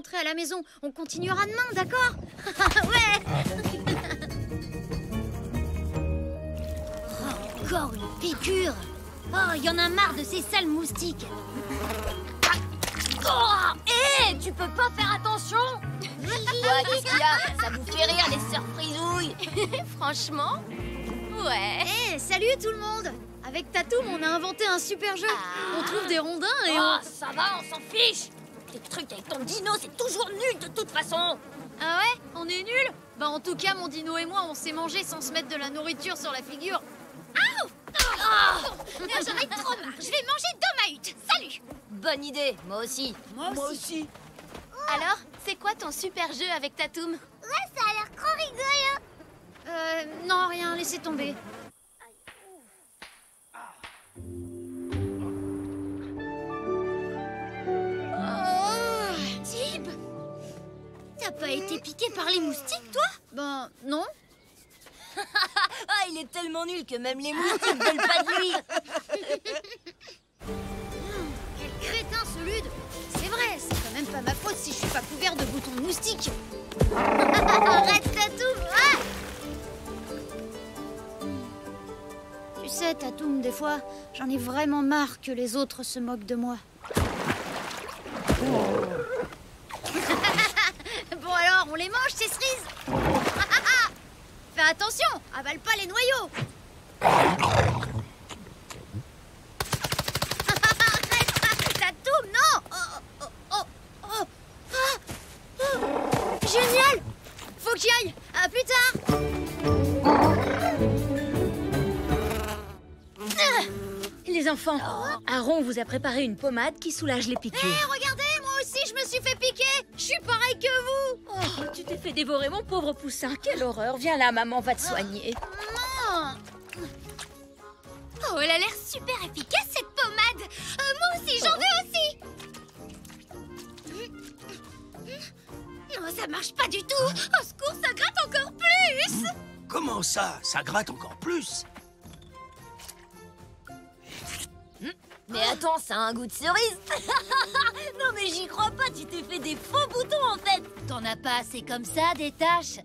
rentrer à la maison. On continuera demain, d'accord? Ouais. Oh, encore une piqûre. Oh, il y en a marre de ces sales moustiques. Oh, hé, tu peux pas faire attention? Quoi, qu'est-ce qu'il y a? Ça vous fait rire, les sœurs frisouilles? Franchement? Ouais. Hé, salut tout le monde. Avec Tatoum, on a inventé un super jeu. On trouve des rondins et Oh, ça va, on s'en fiche. Tes trucs avec ton dino, c'est toujours nul de toute façon. Ah ouais? On est nuls? Bah en tout cas, mon dino et moi, on s'est mangé sans se mettre de la nourriture sur la figure. J'en ai trop marre. Je vais manger dans ma hutte. Salut. Bonne idée, moi aussi. Moi aussi. Alors, c'est quoi ton super jeu avec Tatoum? Ouais, ça a l'air trop rigolo. Non, rien, laissez tomber. Tib, t'as pas été piqué par les moustiques, toi? Ben, non. Ah, il est tellement nul que même les moustiques veulent pas de lui. Quel crétin ce Lude. C'est vrai, c'est quand même pas ma faute si je suis pas couvert de boutons de moustiques. Arrête, Tatoum. Ah, Tu sais, Tatoum, des fois, j'en ai vraiment marre que les autres se moquent de moi. Bon alors, on les mange, ces cerises. Fais attention, avale pas les noyaux. Tatoum, non. Génial. Faut que j'y aille. À plus tard. Les enfants, Aaron vous a préparé une pommade qui soulage les piqûres. Hé, regardez, moi aussi je me suis fait piquer. Je suis pareil que vous. Oh, tu t'es fait dévorer, mon pauvre poussin. Quelle horreur. Viens là, maman va te soigner. Non. oh, elle a l'air super efficace, cette pommade. Moi aussi, j'en veux aussi. Non, ça marche pas du tout. Au secours, ça gratte encore plus. Comment ça? Ça gratte encore plus? Mais attends, ça a un goût de cerise. Non mais j'y crois pas, tu t'es fait des faux boutons en fait. T'en as pas assez comme ça, des taches?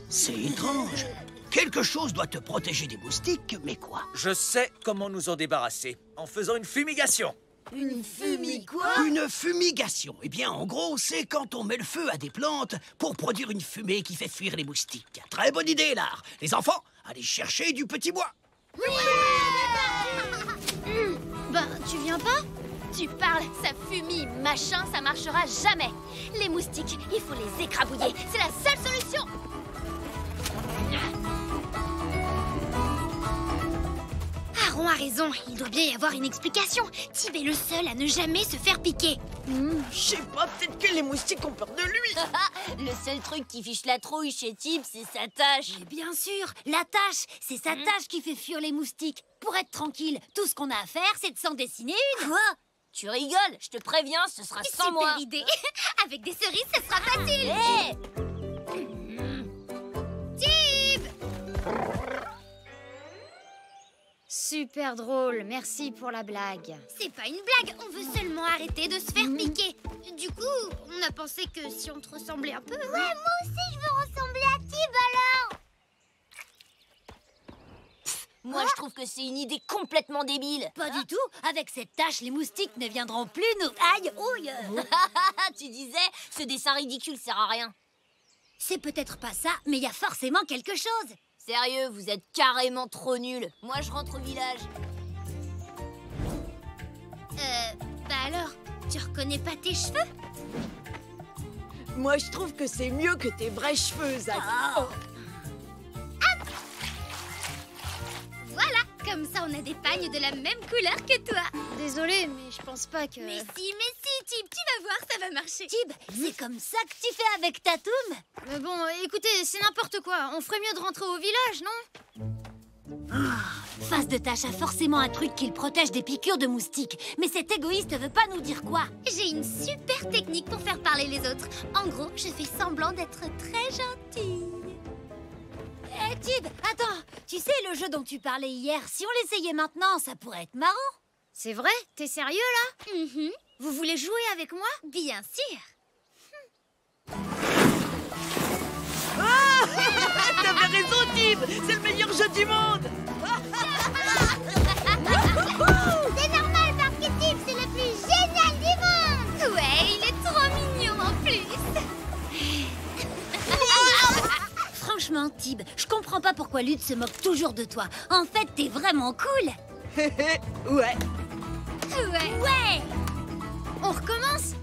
C'est étrange. Quelque chose doit te protéger des moustiques, mais quoi? Je sais comment nous en débarrasser, en faisant une fumigation. Une fumée quoi? Une fumigation. Eh bien, en gros, c'est quand on met le feu à des plantes pour produire une fumée qui fait fuir les moustiques. Très bonne idée, là. Les enfants, allez chercher du petit bois. Ben, tu viens pas? Tu parles, ça fumille, machin, ça marchera jamais. Les moustiques, il faut les écrabouiller, c'est la seule solution. Aaron a raison, il doit bien y avoir une explication. Tib est le seul à ne jamais se faire piquer. Je sais pas, peut-être que les moustiques ont peur de lui. Le seul truc qui fiche la trouille chez Tib, c'est sa tâche. Mais bien sûr, la tâche, c'est sa tâche qui fait fuir les moustiques. Pour être tranquille, tout ce qu'on a à faire, c'est de s'en dessiner une. Quoi? Tu rigoles, je te préviens, ce sera sans moi. Super idée. Avec des cerises, ce sera facile. Hé! Tib! Super drôle, merci pour la blague. C'est pas une blague, on veut seulement arrêter de se faire piquer. Du coup, on a pensé que si on te ressemblait un peu... Ouais, moi aussi je veux ressembler à Tib alors. Moi, je trouve que c'est une idée complètement débile. Pas du tout, avec cette tâche, les moustiques ne viendront plus nous... Aïe, ouille. Tu disais, ce dessin ridicule sert à rien. C'est peut-être pas ça, mais il y a forcément quelque chose. Sérieux, vous êtes carrément trop nuls. Moi, je rentre au village. Bah alors, tu reconnais pas tes cheveux? Moi, je trouve que c'est mieux que tes vrais cheveux, Zach. Voilà, comme ça on a des pagnes de la même couleur que toi. Désolée, mais je pense pas que... Mais si, Tib, tu vas voir, ça va marcher. Tib, c'est comme ça que tu fais avec Tatoum? Mais bon, écoutez, c'est n'importe quoi. On ferait mieux de rentrer au village, non? Face de Tâche a forcément un truc qui le protège des piqûres de moustiques. Mais cet égoïste veut pas nous dire quoi. J'ai une super technique pour faire parler les autres. En gros, je fais semblant d'être très gentille. Eh, Tib, attends. Tu sais le jeu dont tu parlais hier, si on l'essayait maintenant, ça pourrait être marrant. C'est vrai? T'es sérieux, là? Vous voulez jouer avec moi? Bien sûr. Ah T'avais raison, Tib. C'est le meilleur jeu du monde. C'est normal parce que Tib, c'est le plus génial du monde. Ouais, il est trop mignon en plus. Franchement, Tib, je comprends pas pourquoi Lude se moque toujours de toi. En fait, t'es vraiment cool. Ouais. Ouais. On recommence?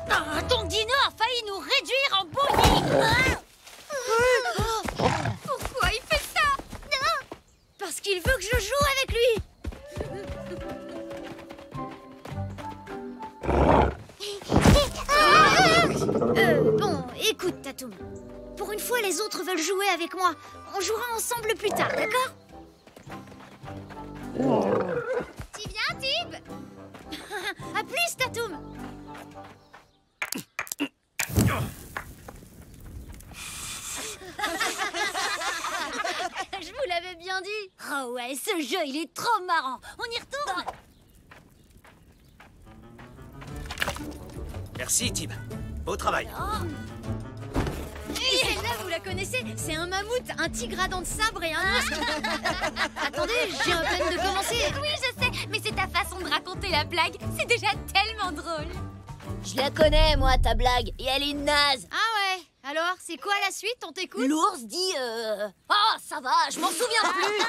Ah, ton dino a failli nous réduire en bouillie. Pourquoi il fait ça? Parce qu'il veut que je joue avec lui. Bon, écoute, Tatoum. Pour une fois, les autres veulent jouer avec moi. On jouera ensemble plus tard, d'accord? Tu viens, Tib? À plus, Tatoum. Je vous l'avais bien dit. Oh ouais, ce jeu, il est trop marrant. On y retourne? Merci, Tib. Beau travail. Et celle-là, vous la connaissez? C'est un mammouth, un tigre à dents de sabre et un ours. Attendez, j'ai à peine de commencer. Oui, je sais, mais c'est ta façon de raconter la blague. C'est déjà tellement drôle. Je la connais, moi, ta blague, et elle est naze. Ah ouais. Alors, c'est quoi la suite? On t'écoute? L'ours dit Ah, ça va, je m'en souviens plus.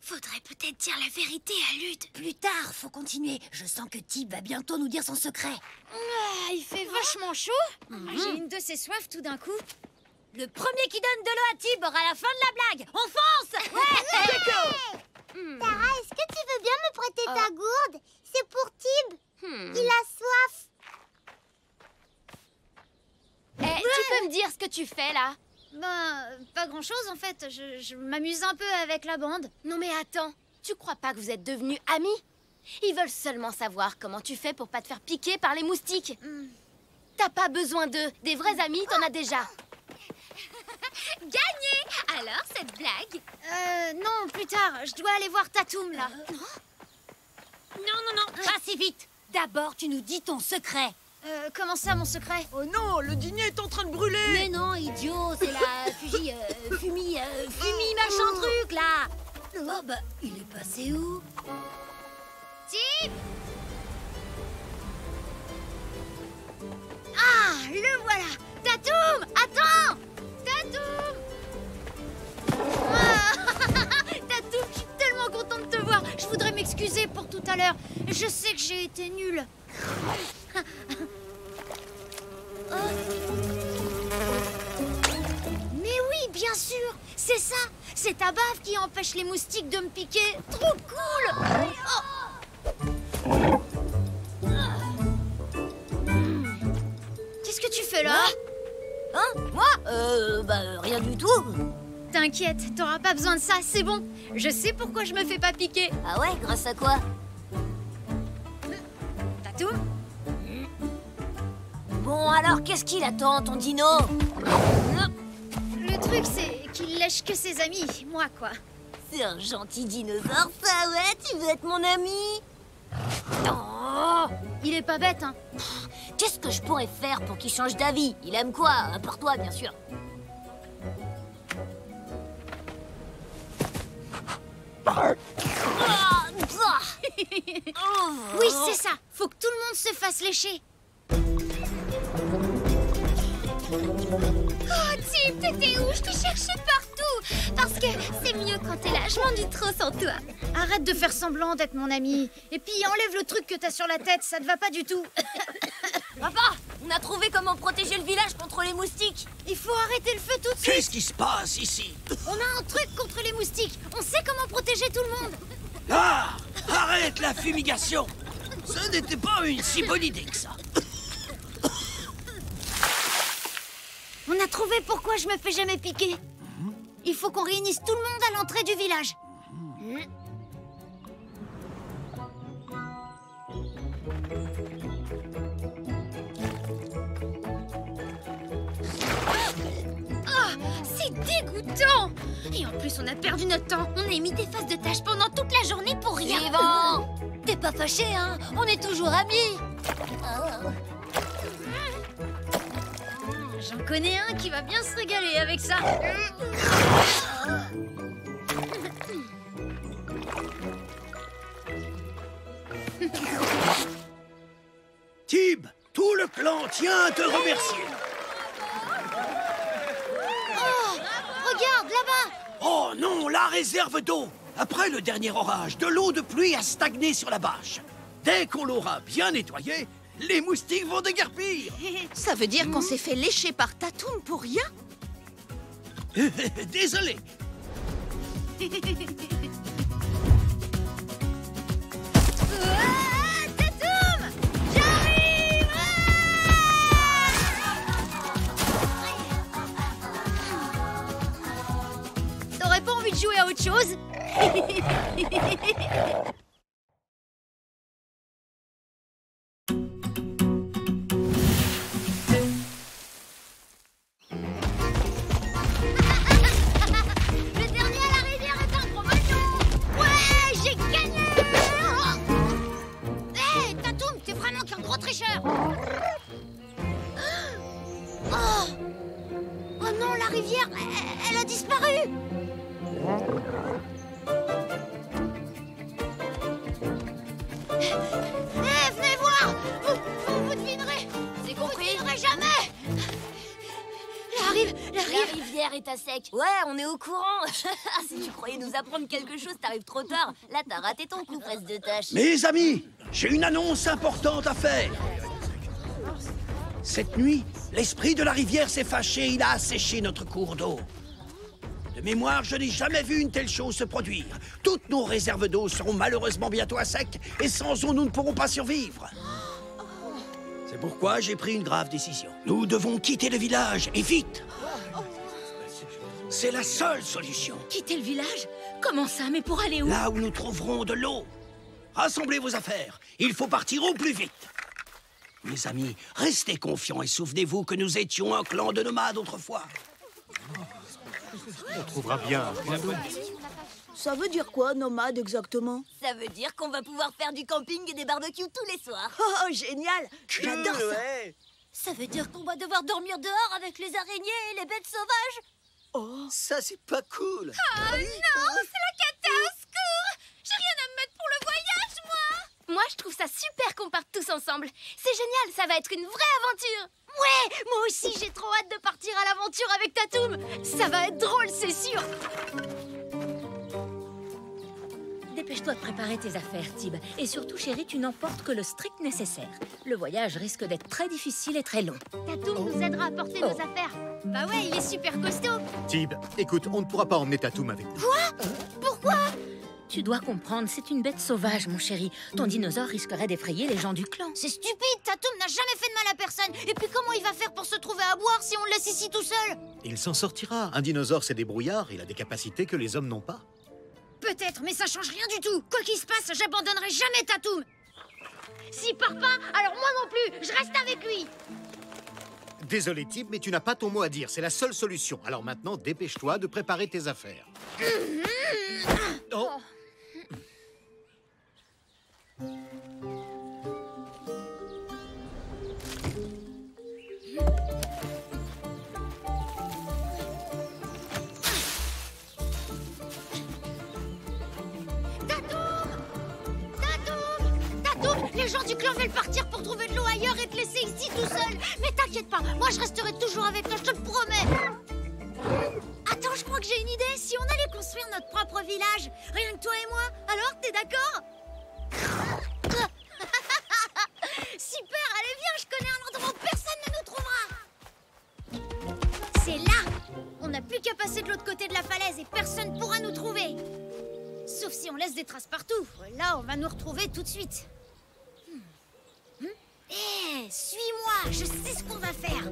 Faudrait peut-être dire la vérité à Lude. Plus tard, faut continuer. Je sens que Tib va bientôt nous dire son secret. Ah, il fait vachement chaud. J'ai une de ces soifs tout d'un coup. Le premier qui donne de l'eau à Tib aura la fin de la blague. On fonce! Ouais. Tara, est-ce que tu veux bien me prêter ta gourde? C'est pour Tib. Il a soif. Tu peux me dire ce que tu fais, là? Ben, pas grand-chose en fait. Je m'amuse un peu avec la bande. Non mais attends, tu crois pas que vous êtes devenus amis? Ils veulent seulement savoir comment tu fais pour pas te faire piquer par les moustiques. T'as pas besoin d'eux, des vrais amis, t'en as déjà. Gagné. Alors, cette blague? Non, plus tard. Je dois aller voir Tatoum là. Non, Pas si vite. D'abord, tu nous dis ton secret. Comment ça, mon secret? Oh non, le dîner est en train de brûler. Mais non, idiot, c'est la fumie machin truc, là. Oh, bah, il est passé où? Tib! Ah, le voilà. Tatoum, attends. Tatoum. Ah, Tatoum, je suis tellement contente de te voir. Je voudrais m'excuser pour tout à l'heure. Je sais que j'ai été nulle. Mais oui, bien sûr, c'est ça. C'est ta bave qui empêche les moustiques de me piquer. Trop cool. Qu'est-ce que tu fais là? Hein? Moi? Rien du tout. T'inquiète, t'auras pas besoin de ça, c'est bon. Je sais pourquoi je me fais pas piquer. Ah ouais, grâce à quoi? Tatoum? Bon, alors, qu'est-ce qu'il attend, ton dino? Le truc, c'est qu'il lèche que ses amis, moi quoi. C'est un gentil dinosaure, ça, ouais? Tu veux être mon ami? Oh, Il est pas bête, hein. qu'est-ce que je pourrais faire pour qu'il change d'avis? Il aime quoi? À part toi, bien sûr. Oui, c'est ça. Faut que tout le monde se fasse lécher. Oh, Tib, t'étais où? Je te cherchais partout. Parce que c'est mieux quand t'es là. Je m'ennuie trop sans toi. Arrête de faire semblant d'être mon ami. Et puis enlève le truc que t'as sur la tête, ça te va pas du tout. Papa, on a trouvé comment protéger le village contre les moustiques. Il faut arrêter le feu tout de suite. Qu'est-ce qui se passe ici? On a un truc contre les moustiques. On sait comment protéger tout le monde. Ah! Arrête la fumigation! Ce n'était pas une si bonne idée que ça. On a trouvé pourquoi je me fais jamais piquer. Il faut qu'on réunisse tout le monde à l'entrée du village. Oh, c'est C'est dégoûtant! Et en plus, on a perdu notre temps. On a mis des phases de tâches pendant toute la journée pour rien. Yvan! T'es pas fâché, hein? On est toujours amis. J'en connais un qui va bien se régaler avec ça. Tib, tout le clan tient à te remercier. Regarde, là-bas! Oh non, la réserve d'eau. Après le dernier orage, de l'eau de pluie a stagné sur la bâche. Dès qu'on l'aura bien nettoyée, les moustiques vont déguerpir. Ça veut dire qu'on s'est fait lécher par Tatoum pour rien? Désolé. Tatoum! J'arrive! T'aurais pas envie de jouer à autre chose? Le dernier à la rivière est en promotion! Ouais, j'ai gagné! Hé, Tatoum, t'es vraiment qu'un gros tricheur! Oh! Oh non, la rivière, elle a disparu! Venez voir! Vous devinerez! C'est compris? Vous devinerez jamais! La rivière est à sec. Ouais, on est au courant. Si tu croyais nous apprendre quelque chose, t'arrives trop tard. Là, t'as raté ton coup, presse de tâche. Mes amis, j'ai une annonce importante à faire. Cette nuit, l'esprit de la rivière s'est fâché, il a asséché notre cours d'eau. De mémoire, je n'ai jamais vu une telle chose se produire. Toutes nos réserves d'eau seront malheureusement bientôt à sec, et sans eau, nous ne pourrons pas survivre. C'est pourquoi j'ai pris une grave décision. Nous devons quitter le village, et vite. C'est la seule solution. Quitter le village? Comment ça? Mais pour aller où? Là où nous trouverons de l'eau. Rassemblez vos affaires. Il faut partir au plus vite. Mes amis, restez confiants et souvenez-vous que nous étions un clan de nomades autrefois. On trouvera bien. Ça veut dire quoi, nomade, exactement? Ça veut dire qu'on va pouvoir faire du camping et des barbecues tous les soirs. Oh, génial! J'adore ça! Ouais. Ça veut dire qu'on va devoir dormir dehors avec les araignées et les bêtes sauvages. Oh, Ça, c'est pas cool. Oh non, c'est la cata, au secours! J'ai rien à me mettre pour le voyage, moi! Moi, je trouve ça super qu'on parte tous ensemble. C'est génial, ça va être une vraie aventure. Ouais, moi aussi j'ai trop hâte de partir à l'aventure avec Tatoum. Ça va être drôle, c'est sûr. Dépêche-toi de préparer tes affaires, Tib. Et surtout, chérie, tu n'emportes que le strict nécessaire. Le voyage risque d'être très difficile et très long. Tatoum nous aidera à porter nos affaires. Bah ouais, il est super costaud. Tib, écoute, on ne pourra pas emmener Tatoum avec nous. Pourquoi? Tu dois comprendre, c'est une bête sauvage, mon chéri. Ton dinosaure risquerait d'effrayer les gens du clan. C'est stupide, Tatoum n'a jamais fait de mal à personne. Et puis comment il va faire pour se trouver à boire si on le laisse ici tout seul? Il s'en sortira. Un dinosaure, c'est débrouillard. Il a des capacités que les hommes n'ont pas. Peut-être, mais ça change rien du tout. Quoi qu'il se passe, j'abandonnerai jamais Tatoum. S'il part pas, alors moi non plus, je reste avec lui. Désolé, Tib, mais tu n'as pas ton mot à dire. C'est la seule solution. Alors maintenant, dépêche-toi de préparer tes affaires. Oh. Les gens du clan veulent partir pour trouver de l'eau ailleurs et te laisser ici tout seul. Mais t'inquiète pas, moi je resterai toujours avec toi, je te le promets. Attends, je crois que j'ai une idée. Si on allait construire notre propre village, rien que toi et moi, alors t'es d'accord? Super, allez viens, je connais un endroit où personne ne nous trouvera. C'est là. On n'a plus qu'à passer de l'autre côté de la falaise et personne ne pourra nous trouver. Sauf si on laisse des traces partout. Là, on va nous retrouver tout de suite. Hé, suis-moi, je sais ce qu'on va faire.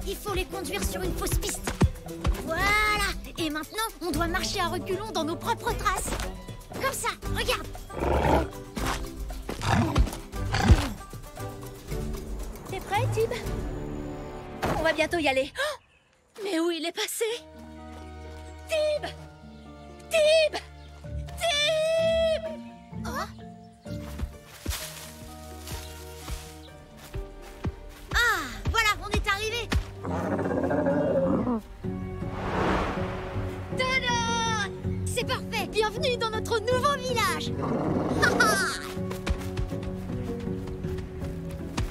Il faut les conduire sur une fausse piste. Voilà. Et maintenant, on doit marcher à reculons dans nos propres traces. Comme ça, regarde. T'es prêt, Tib? On va bientôt y aller. Oh, mais où il est passé? Tib! Tib! Tib! Ah, voilà, on est arrivé. Tada! C'est parfait. Bienvenue dans notre nouveau village.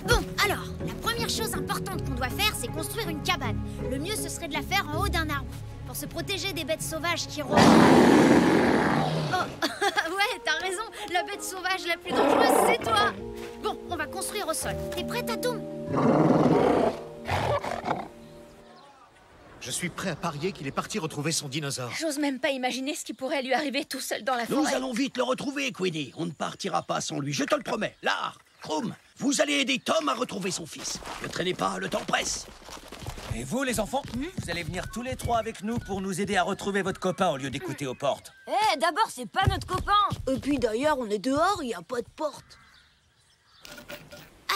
Bon, alors, la première chose importante qu'on doit faire, c'est construire une cabane. Le mieux, ce serait de la faire en haut d'un arbre, pour se protéger des bêtes sauvages qui rôdent. Oh, ouais, t'as raison. La bête sauvage la plus dangereuse, c'est toi. Bon, on va construire au sol. T'es prête, Tatum? Je suis prêt à parier qu'il est parti retrouver son dinosaure. J'ose même pas imaginer ce qui pourrait lui arriver tout seul dans la Nous forêt. allons vite le retrouver, Queenie. On ne partira pas sans lui, je te le promets. Là, Krum, vous allez aider Tom à retrouver son fils. Ne traînez pas, le temps presse. Et vous, les enfants, vous allez venir tous les trois avec nous pour nous aider à retrouver votre copain au lieu d'écouter aux portes. Eh, d'abord, c'est pas notre copain. Et puis d'ailleurs, on est dehors, il y a pas de porte.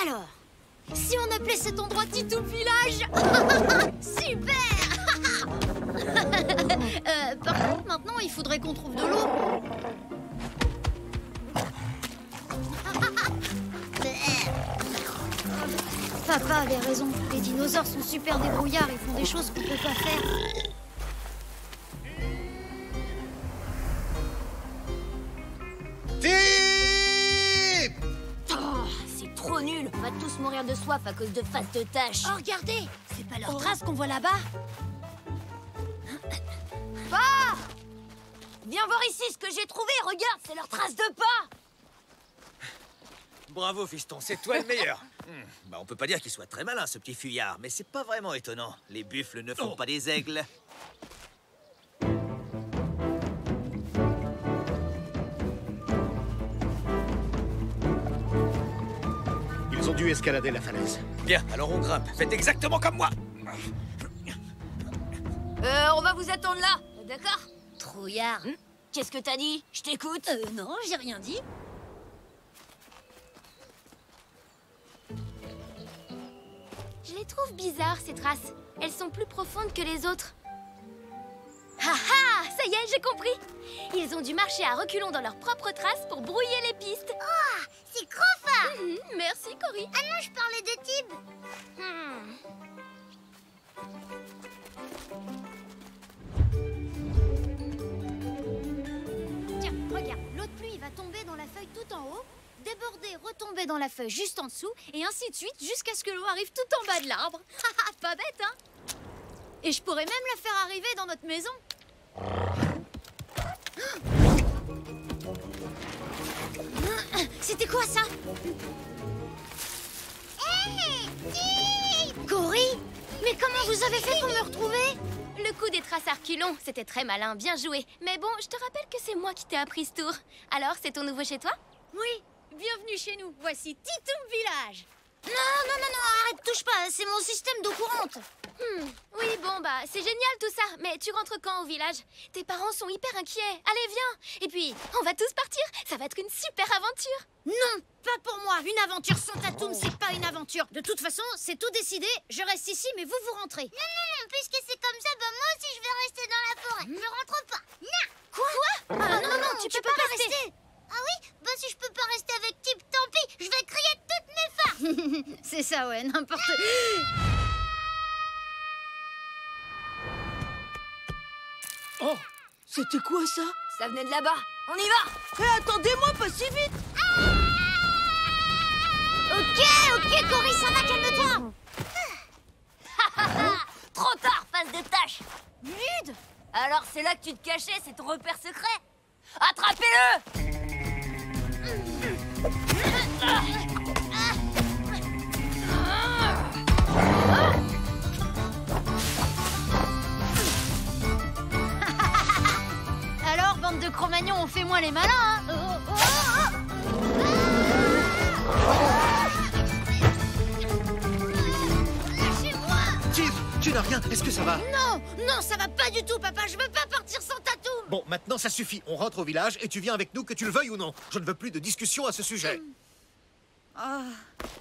Alors, si on appelait cet endroit Titoum Village? Super. Par contre, maintenant, il faudrait qu'on trouve de l'eau. Papa avait raison. Les dinosaures sont super débrouillards. Ils font des choses qu'on peut pas faire. Tib! Oh, c'est trop nul. On va tous mourir de soif à cause de face de tâche. Oh, regardez. C'est pas leur trace qu'on voit là-bas? Pas! Viens voir ici ce que j'ai trouvé. Regarde, c'est leur trace de pas. Bravo, fiston, c'est toi le meilleur. On peut pas dire qu'il soit très malin, ce petit fuyard, mais c'est pas vraiment étonnant. Les buffles ne font pas des aigles. Ils ont dû escalader la falaise. Bien, alors on grimpe. Faites exactement comme moi. On va vous attendre là, d'accord? Trouillard. Qu'est-ce que t'as dit? Je t'écoute. Non, j'ai rien dit. Je les trouve bizarres, ces traces. Elles sont plus profondes que les autres. Ah ah! Ça y est, j'ai compris! Ils ont dû marcher à reculons dans leurs propres traces pour brouiller les pistes. Oh, c'est trop fort. Merci, Cory. Ah non, je parlais de Tib. Tiens, regarde, l'eau de pluie va tomber dans la feuille tout en haut, déborder, retomber dans la feuille juste en dessous, et ainsi de suite jusqu'à ce que l'eau arrive tout en bas de l'arbre. Pas bête, hein? Et je pourrais même la faire arriver dans notre maison. C'était quoi ça? Hey, Cory? Mais comment vous avez fait pour me retrouver? Le coup des traces à reculons, c'était très malin, bien joué. Mais bon, je te rappelle que c'est moi qui t'ai appris ce tour. Alors, c'est ton nouveau chez toi? Oui, bienvenue chez nous. Voici Titoum Village. Non, arrête, touche pas, c'est mon système d'eau courante. Oui, bon, bah, c'est génial tout ça. Mais tu rentres quand au village? Tes parents sont hyper inquiets. Allez, viens. Et puis, on va tous partir. Ça va être une super aventure. Non, pas pour moi. Une aventure sans Tatum, c'est pas une aventure. De toute façon, c'est tout décidé. Je reste ici, mais vous rentrez. Non, puisque c'est comme ça, bah moi aussi je vais rester dans la forêt. Je rentre pas. Non. Quoi? Non, tu peux pas rester. Ah oui? Bah si je peux pas rester avec Tib, tant pis. Je vais crier de toutes mes forces. C'est ça, ouais, n'importe... Oh, c'était quoi ça? Ça venait de là-bas. On y va. Eh, attendez-moi, pas si vite. Ok, Cory, ça va, calme-toi. Trop tard, face de tâche. Lude. Alors c'est là que tu te cachais, c'est ton repère secret. Attrapez-le. Alors, bande de Cro-Magnons, on fait moins les malins, hein. Lâchez-moi. Tib, tu n'as rien, est-ce que ça va? Non, ça va pas du tout, papa. Je veux pas partir sans Tatum. Bon, maintenant ça suffit. On rentre au village et tu viens avec nous, que tu le veuilles ou non. Je ne veux plus de discussion à ce sujet. Ah,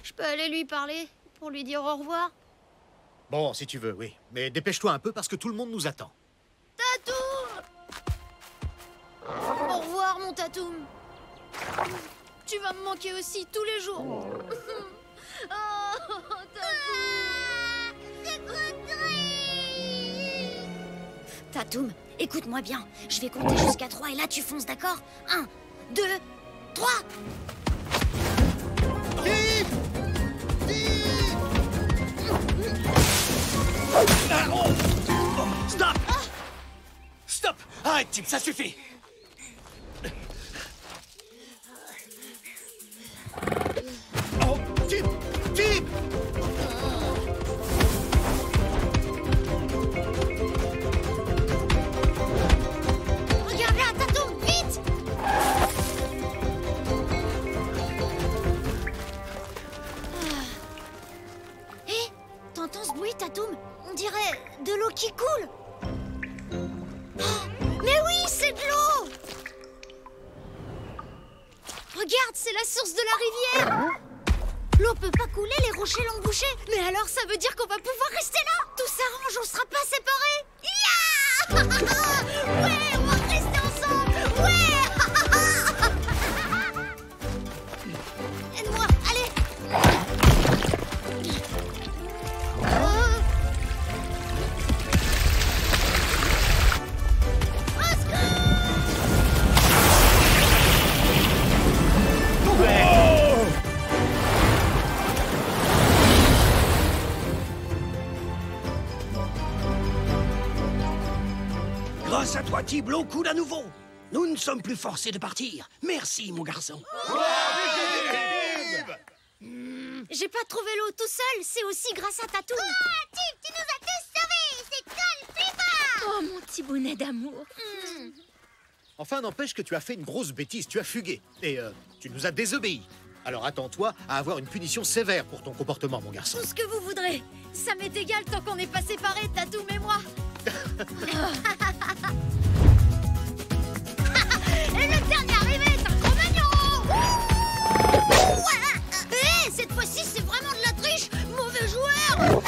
je peux aller lui parler pour lui dire au revoir. Bon, si tu veux, oui. Mais dépêche-toi un peu parce que tout le monde nous attend. Tatum! mon Tatoum. Tu vas me manquer aussi tous les jours. Oh, Tatoum. C'est trop triste. Tatoum, écoute-moi bien. Je vais compter jusqu'à 3 et là tu fonces, d'accord? 1, 2, 3. Stop! Stop! Arrête, Tib, ça suffit! Oh, Tib! Tib! Regarde là, Tatoum, vite! Hé, t'entends ce bruit, Tatoum? On dirait de l'eau qui coule. Oh, mais oui, c'est de l'eau! Regarde, c'est la source de la rivière. L'eau peut pas couler, les rochers l'ont bouché. Mais alors, ça veut dire qu'on va pouvoir rester là. Tout s'arrange, on sera pas séparés. Yeah! Ouais, on va rester ensemble. Ouais! Aide-moi, allez. Grâce à toi, Tib, l'eau coule à nouveau. Nous ne sommes plus forcés de partir. Merci, mon garçon. J'ai pas trouvé l'eau tout seul, c'est aussi grâce à Tatoum. Oh, Tib, tu nous as tous sauvés. C'est Colle Pipa. Oh, mon petit bonnet d'amour. Enfin, n'empêche que tu as fait une grosse bêtise, tu as fugué. Et tu nous as désobéi. Alors attends-toi à avoir une punition sévère pour ton comportement, mon garçon. Tout ce que vous voudrez. Ça m'est égal tant qu'on n'est pas séparés, Tatoum et moi. Et le dernier arrivé, c'est un Cro-Magnon. Hé, cette fois-ci, c'est vraiment de la triche. Mauvais joueur.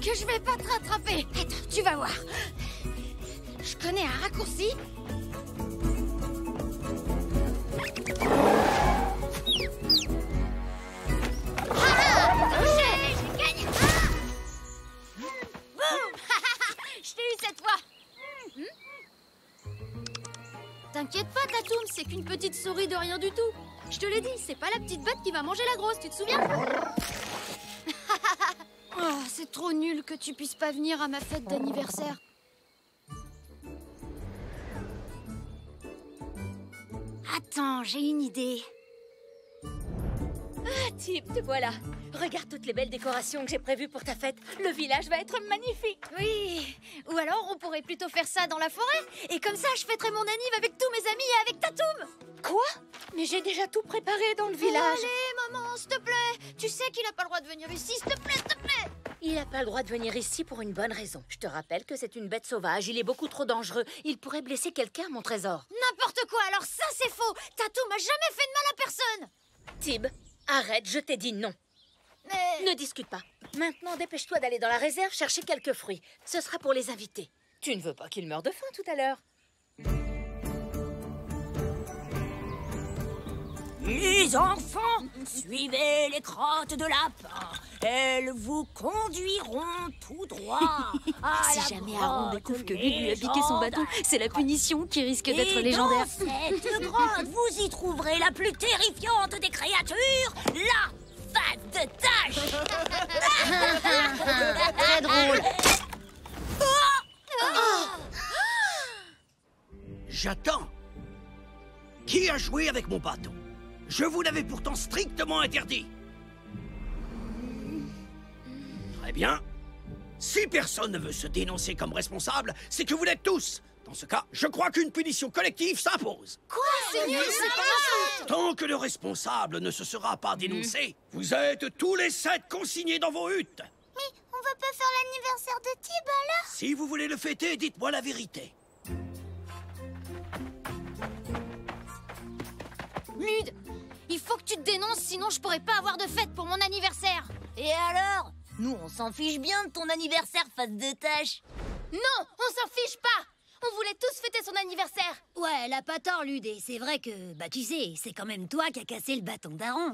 Que je vais pas te rattraper. Attends, tu vas voir. Je connais un raccourci. J'ai gagné. Boum. Je t'ai eu cette fois. T'inquiète pas, Tatoum, c'est qu'une petite souris de rien du tout. Je te l'ai dit, c'est pas la petite bête qui va manger la grosse, tu te souviens? Oh, c'est trop nul que tu puisses pas venir à ma fête d'anniversaire. Attends, j'ai une idée. Ah, Tib, te voilà. Regarde toutes les belles décorations que j'ai prévues pour ta fête. Le village va être magnifique. Oui, ou alors on pourrait plutôt faire ça dans la forêt. Et comme ça, je fêterai mon anniv avec tous mes amis et avec Tatoum. Quoi? Mais j'ai déjà tout préparé dans le village. Allez, maman, s'il te plaît. Tu sais qu'il a pas le droit de venir ici, s'il te plaît, s'il te plaît. Il n'a pas le droit de venir ici pour une bonne raison. Je te rappelle que c'est une bête sauvage. Il est beaucoup trop dangereux. Il pourrait blesser quelqu'un, mon trésor. N'importe quoi, alors ça c'est faux. Tatoum m'a jamais fait de mal à personne. Tib, arrête, je t'ai dit non. Mais... Ne discute pas. Maintenant, dépêche-toi d'aller dans la réserve chercher quelques fruits. Ce sera pour les invités. Tu ne veux pas qu'ils meurent de faim tout à l'heure. Les enfants, suivez les crottes de lapin. Elles vous conduiront tout droit à Si la jamais Aaron grotte découvre que Lulu a piqué son bâton, c'est la punition qui risque d'être Et légendaire. dans cette grotte, vous y trouverez la plus terrifiante des créatures, la face de tache. Très drôle. J'attends. Qui a joué avec mon bâton? Je vous l'avais pourtant strictement interdit. Très bien. Si personne ne veut se dénoncer comme responsable, c'est que vous l'êtes tous. Dans ce cas, je crois qu'une punition collective s'impose. Quoi? C'est nul, c'est pas ma faute. Tant que le responsable ne se sera pas dénoncé, vous êtes tous les 7 consignés dans vos huttes. Mais on va pas faire l'anniversaire de Tib alors? Si vous voulez le fêter, dites-moi la vérité. Lude, il faut que tu te dénonces, sinon je pourrais pas avoir de fête pour mon anniversaire. Et alors? Nous, on s'en fiche bien de ton anniversaire, face de tâche. Non, on s'en fiche pas. On voulait tous fêter son anniversaire. Ouais, elle a pas tort, Lude, et c'est vrai que, bah tu sais, c'est quand même toi qui as cassé le bâton d'Aaron.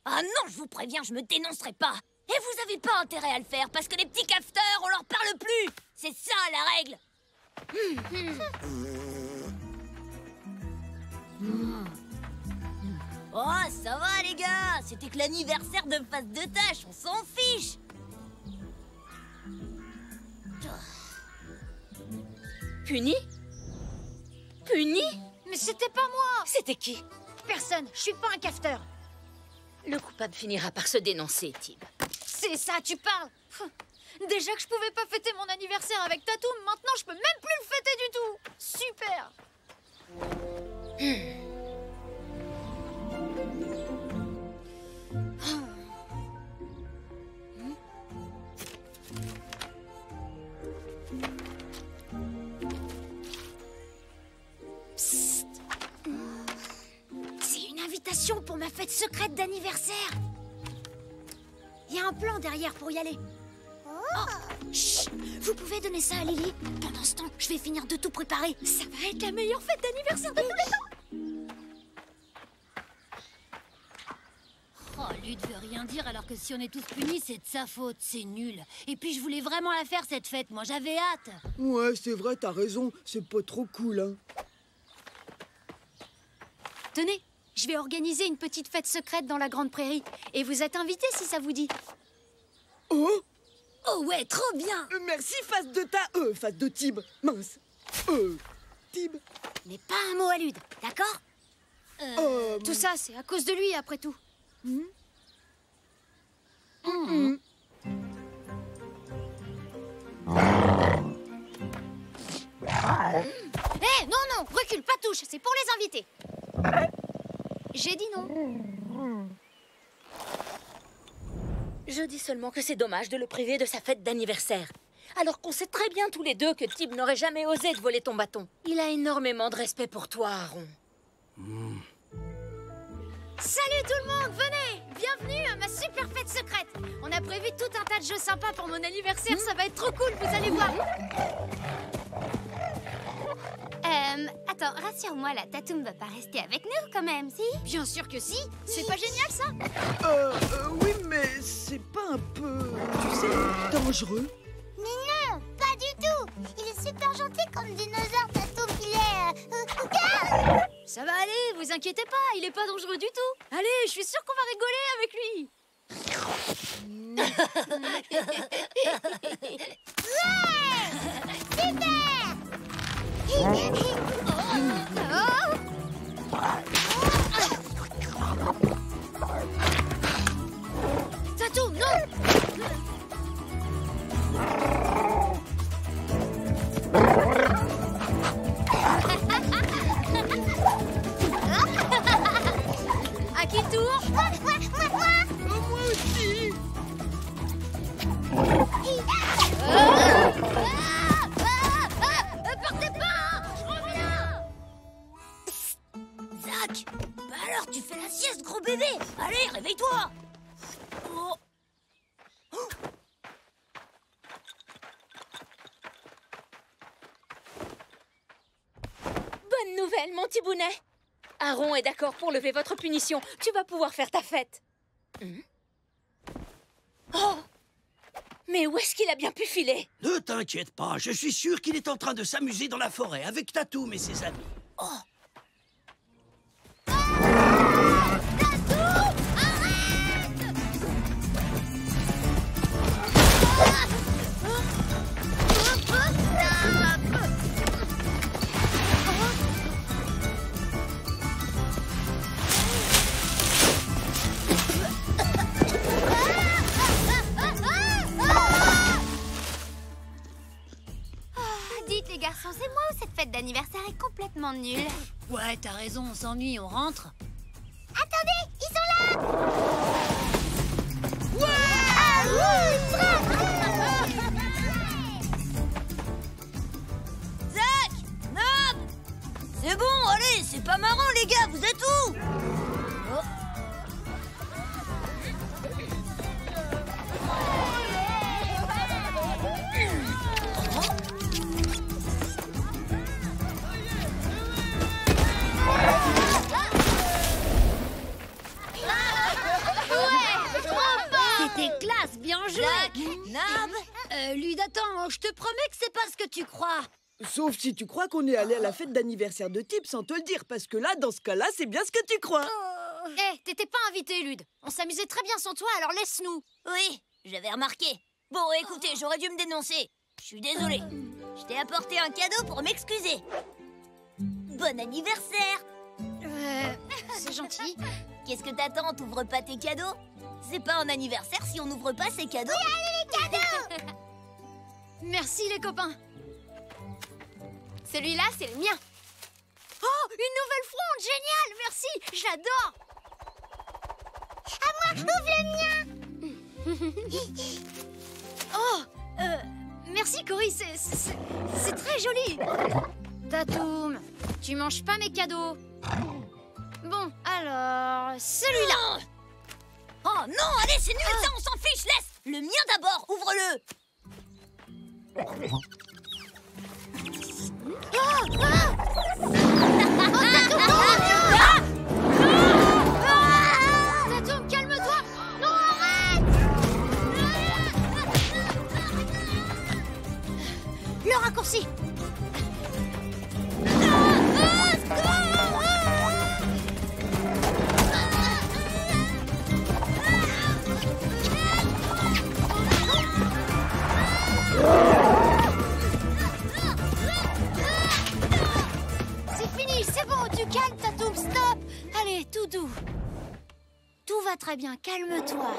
Ah non, je vous préviens, je me dénoncerai pas. Et vous avez pas intérêt à le faire, parce que les petits cafeteurs, on leur parle plus. C'est ça, la règle. Oh, ça va, les gars. C'était que l'anniversaire de face de tâche, on s'en fiche. Puni? Puni? Mais c'était pas moi. C'était qui? Personne, je suis pas un cafeteur. Le coupable finira par se dénoncer, Tib. C'est ça, tu parles. Déjà que je pouvais pas fêter mon anniversaire avec Tatoum, maintenant je peux même plus le fêter du tout. Super. Psst. C'est une invitation pour ma fête secrète d'anniversaire. Il y a un plan derrière pour y aller. Oh, chut, vous pouvez donner ça à Lily. Pendant ce temps, je vais finir de tout préparer. Ça va être la meilleure fête d'anniversaire de tous les temps. Oh, Lude veut rien dire alors que si on est tous punis, c'est de sa faute. C'est nul. Et puis je voulais vraiment la faire cette fête. Moi, j'avais hâte. Ouais, c'est vrai, t'as raison. C'est pas trop cool, hein. Tenez, je vais organiser une petite fête secrète dans la Grande Prairie. Et vous êtes invités si ça vous dit. Oh! Oh ouais, trop bien. Merci, face de Tib. Mince. Tib. Mais pas un mot à Lude, d'accord? Tout ça, c'est à cause de lui, après tout. Hé, non, recule, pas touche, c'est pour les invités. J'ai dit non. Je dis seulement que c'est dommage de le priver de sa fête d'anniversaire. Alors qu'on sait très bien tous les deux que Tib n'aurait jamais osé te voler ton bâton. Il a énormément de respect pour toi, Aaron. Salut tout le monde, venez. Bienvenue à ma super fête secrète. On a prévu tout un tas de jeux sympas pour mon anniversaire, ça va être trop cool, vous allez voir. Attends, rassure-moi, la Tatoum va pas rester avec nous quand même, si? Bien sûr que si. C'est pas génial, ça? Oui, mais c'est pas un peu, tu sais, dangereux? Mais non, pas du tout. Il est super gentil comme dinosaure, Tatoum. Il est... Ça va aller, vous inquiétez pas, il est pas dangereux du tout. Allez, je suis sûre qu'on va rigoler avec lui. Tatoum, non. À qui tour? Moi aussi. Partez pas, je reviens. Zach, bah alors tu fais la sieste, gros bébé. Allez, réveille-toi. Oh. Bonne nouvelle, mon Tibounet. Aaron est d'accord pour lever votre punition. Tu vas pouvoir faire ta fête. Oh! Mais où est-ce qu'il a bien pu filer? Ne t'inquiète pas, je suis sûr qu'il est en train de s'amuser dans la forêt avec Tatoum et ses amis. Oh. Dites les garçons, c'est moi ou cette fête d'anniversaire est complètement nulle. Ouais, t'as raison, on s'ennuie, on rentre. Attendez, ils sont là! Zach! Nob! C'est bon, allez, c'est pas marrant, les gars, vous êtes où? Oh. C'était classe, bien joué. Nob! Lude, attends, je te promets que c'est pas ce que tu crois. Sauf si tu crois qu'on est allé à la fête d'anniversaire de Tib sans te le dire, parce que là, dans ce cas-là, c'est bien ce que tu crois. Eh, t'étais pas invité, Lude. On s'amusait très bien sans toi, alors laisse-nous. Oui, j'avais remarqué. Bon, écoutez, j'aurais dû me dénoncer. Je suis désolée. Je t'ai apporté un cadeau pour m'excuser. Bon anniversaire! C'est gentil. Qu'est-ce que t'attends? T'ouvres pas tes cadeaux? C'est pas un anniversaire si on n'ouvre pas ses cadeaux. Merci, les copains. Celui-là, c'est le mien. Oh, une nouvelle fronde, génial, merci, j'adore. Oh, merci, Cory, c'est très joli. Tatoum, tu manges pas mes cadeaux. Bon, alors, celui-là. Oh non, allez, c'est nul ça, on s'en fiche, laisse. Le mien d'abord, ouvre-le. Tatoum, calme-toi. Non, arrête. Le raccourci. C'est fini, c'est bon, tu calmes, Tatoum, stop. Allez, tout doux. Tout va très bien, calme-toi.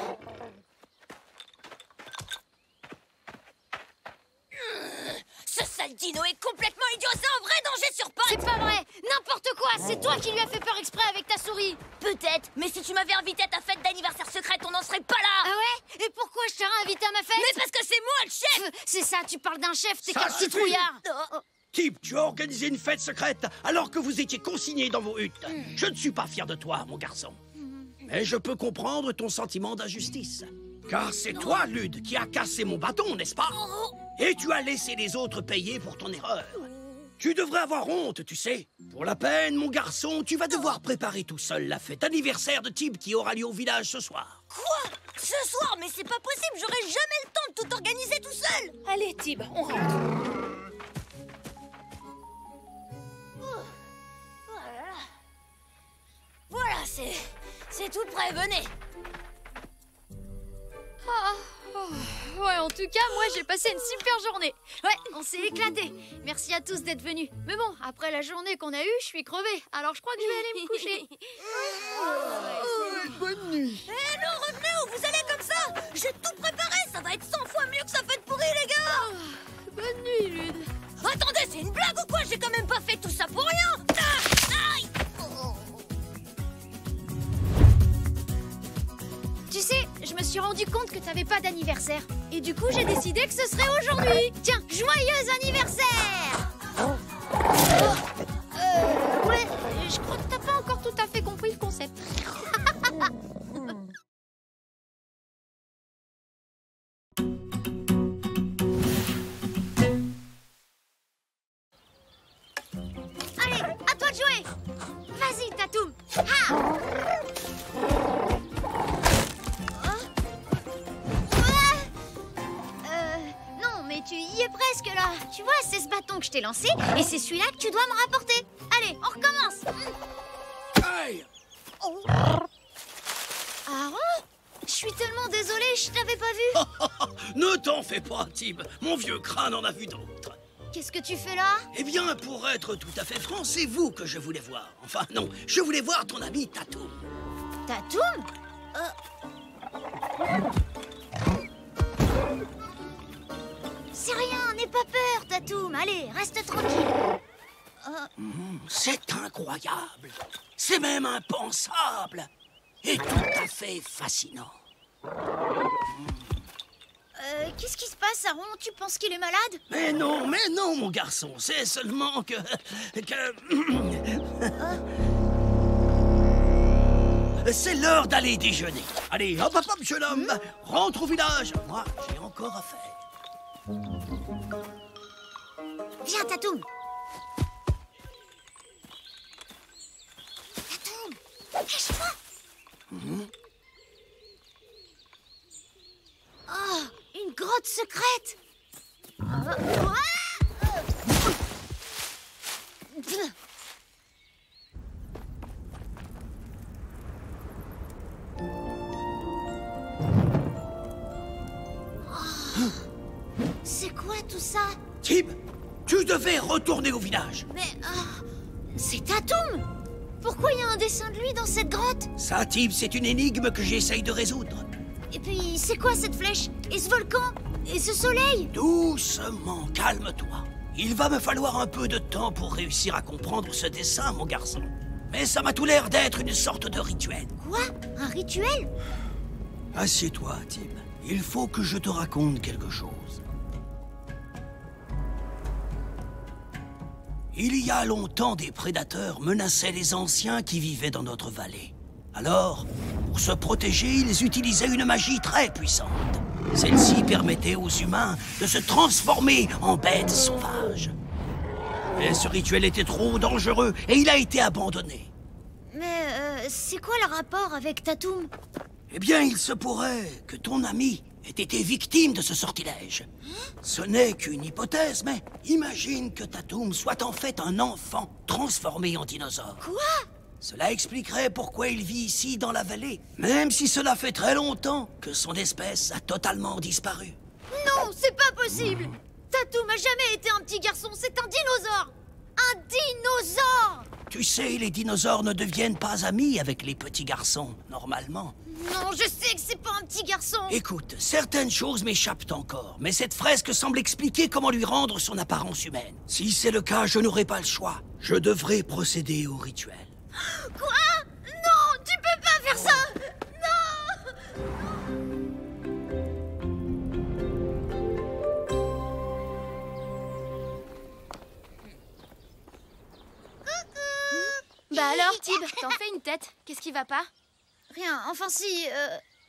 Ce sale dino est complètement idiot, c'est un vrai danger sur pattes. C'est pas vrai, n'importe quoi, c'est toi qui lui as fait peur exprès avec ta souris. Peut-être, mais si tu m'avais invité à ta fête d'anniversaire secrète, on n'en serait pas là. Ah ouais? Et pourquoi je t'aurais invité à ma fête? Mais parce que c'est moi le chef. C'est ça, tu parles d'un chef, t'es Ça quel suffit. citrouillard. Tib, tu as organisé une fête secrète alors que vous étiez consignés dans vos huttes. Je ne suis pas fier de toi, mon garçon. Mais je peux comprendre ton sentiment d'injustice. Car c'est toi, Lude, qui a cassé mon bâton, n'est-ce pas? Et tu as laissé les autres payer pour ton erreur. Tu devrais avoir honte, tu sais. Pour la peine, mon garçon, tu vas devoir préparer tout seul la fête d'anniversaire de Tib qui aura lieu au village ce soir. Quoi? Ce soir? Mais c'est pas possible, j'aurai jamais le temps de tout organiser tout seul. Allez, Tib, on rentre. Voilà, c'est tout prêt, venez. Ouais, en tout cas, moi j'ai passé une super journée. Ouais, on s'est éclatés. Merci à tous d'être venus. Mais bon, après la journée qu'on a eue, je suis crevée. Alors je crois que je vais aller me coucher. Bonne nuit. Eh non, revenez où vous allez comme ça? J'ai tout préparé, ça va être 100 fois mieux que sa fête pourrie, les gars. Bonne nuit, Lude. Attendez, c'est une blague ou quoi? J'ai quand même pas fait tout ça pour rien. Aïe. Tu sais, je me suis rendu compte que t'avais pas d'anniversaire. Et du coup, j'ai décidé que ce serait aujourd'hui. Tiens, joyeux anniversaire! Ouais, je crois que t'as pas encore tout à fait compris le concept. Allez, à toi de jouer! Vas-y, Tatoum! Non, mais tu y es presque là. Tu vois, c'est ce bâton que je t'ai lancé et c'est celui-là que tu dois me rapporter. Allez, on recommence. Aïe! Aaron? Je suis tellement désolée, je t'avais pas vu. Ne t'en fais pas, Tib. Mon vieux crâne en a vu d'autres. Qu'est-ce que tu fais là? Eh bien, pour être tout à fait franc, c'est vous que je voulais voir. Enfin, non, je voulais voir ton ami Tatoum. Tatoum? C'est rien, n'aie pas peur, Tatoum. Allez, reste tranquille. C'est incroyable. C'est même impensable. Et tout à fait fascinant. Qu'est-ce qui se passe, Aron? Tu penses qu'il est malade? Mais non, mon garçon. C'est seulement que... C'est l'heure d'aller déjeuner. Allez, hop, hop, hop, jeune homme. Rentre au village. Moi, j'ai encore à faire. Viens, Tatoum. Tatoum, cache-toi. Oh, une grotte secrète. C'est quoi tout ça? Tib, tu devais retourner au village. Mais... c'est Tatoum. Pourquoi il y a un dessin de lui dans cette grotte? Ça, Tib, c'est une énigme que j'essaye de résoudre. Et puis, c'est quoi cette flèche? Et ce volcan? Et ce soleil? Doucement, calme-toi. Il va me falloir un peu de temps pour réussir à comprendre ce dessin, mon garçon. Mais ça m'a tout l'air d'être une sorte de rituel. Quoi? Un rituel? Assieds-toi, Tib. Il faut que je te raconte quelque chose. Il y a longtemps, des prédateurs menaçaient les anciens qui vivaient dans notre vallée. Alors, pour se protéger, ils utilisaient une magie très puissante. Celle-ci permettait aux humains de se transformer en bêtes sauvages. Mais ce rituel était trop dangereux et il a été abandonné. Mais c'est quoi le rapport avec Tatoum? Eh bien, il se pourrait que ton ami ait été victime de ce sortilège. Ce n'est qu'une hypothèse, mais imagine que Tatoum soit en fait un enfant transformé en dinosaure. Quoi? Cela expliquerait pourquoi il vit ici dans la vallée, même si cela fait très longtemps que son espèce a totalement disparu. Non, c'est pas possible! Tatoum a jamais été un petit garçon, c'est un dinosaure! Un dinosaure! Tu sais, les dinosaures ne deviennent pas amis avec les petits garçons, normalement. Non, je sais que c'est pas un petit garçon! Écoute, certaines choses m'échappent encore, mais cette fresque semble expliquer comment lui rendre son apparence humaine. Si c'est le cas, je n'aurai pas le choix. Je devrais procéder au rituel. Quoi? Non, tu peux pas faire ça! Non! Bah alors, Tib, t'en fais une tête. Qu'est-ce qui va pas? Rien, enfin si,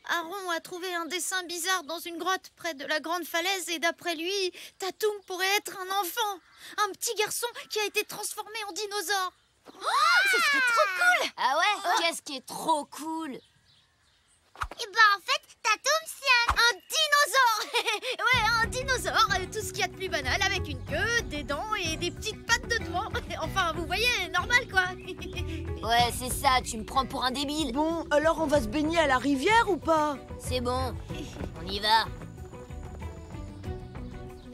Aron a trouvé un dessin bizarre dans une grotte près de la grande falaise et d'après lui, Tatoum pourrait être un enfant. Un petit garçon qui a été transformé en dinosaure. Ce serait trop cool! Ah ouais? Qu'est-ce qui est trop cool? Et bah en fait, Tatoum c'est un dinosaure. Ouais, un dinosaure, tout ce qu'il y a de plus banal, avec une queue, des dents et des petites pattes de devant. Enfin, vous voyez, normal quoi. Ouais, c'est ça, tu me prends pour un débile. Bon, alors on va se baigner à la rivière ou pas? C'est bon, on y va.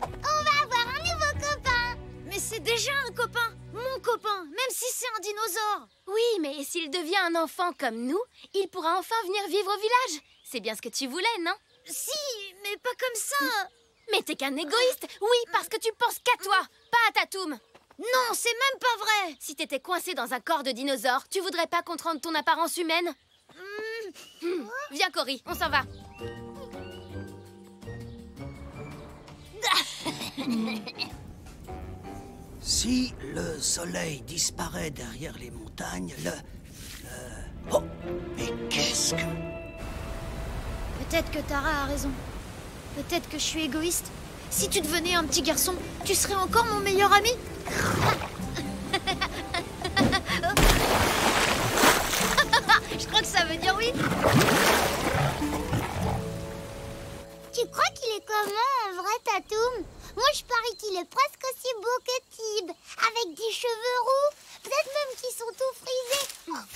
On va avoir un nouveau copain. Mais c'est déjà un copain, mon copain, même si c'est un dinosaure. Oui, mais s'il devient un enfant comme nous, il pourra enfin venir vivre au village. C'est bien ce que tu voulais, non? Si, mais pas comme ça. Mais t'es qu'un égoïste. Oui, parce que tu penses qu'à toi, pas à Tatoum. Non, c'est même pas vrai. Si t'étais coincé dans un corps de dinosaure, tu voudrais pas qu'on te rende ton apparence humaine? Viens, Cory, on s'en va. Si le soleil disparaît derrière les montagnes, Oh! Mais qu'est-ce que... Peut-être que Tara a raison. Peut-être que je suis égoïste. Si tu devenais un petit garçon, tu serais encore mon meilleur ami. Je crois que ça veut dire oui. Tu crois qu'il est comment en vrai, Tatoum? Moi, je parie qu'il est presque aussi beau que Tib, avec des cheveux roux, peut-être même qu'ils sont tout frisés,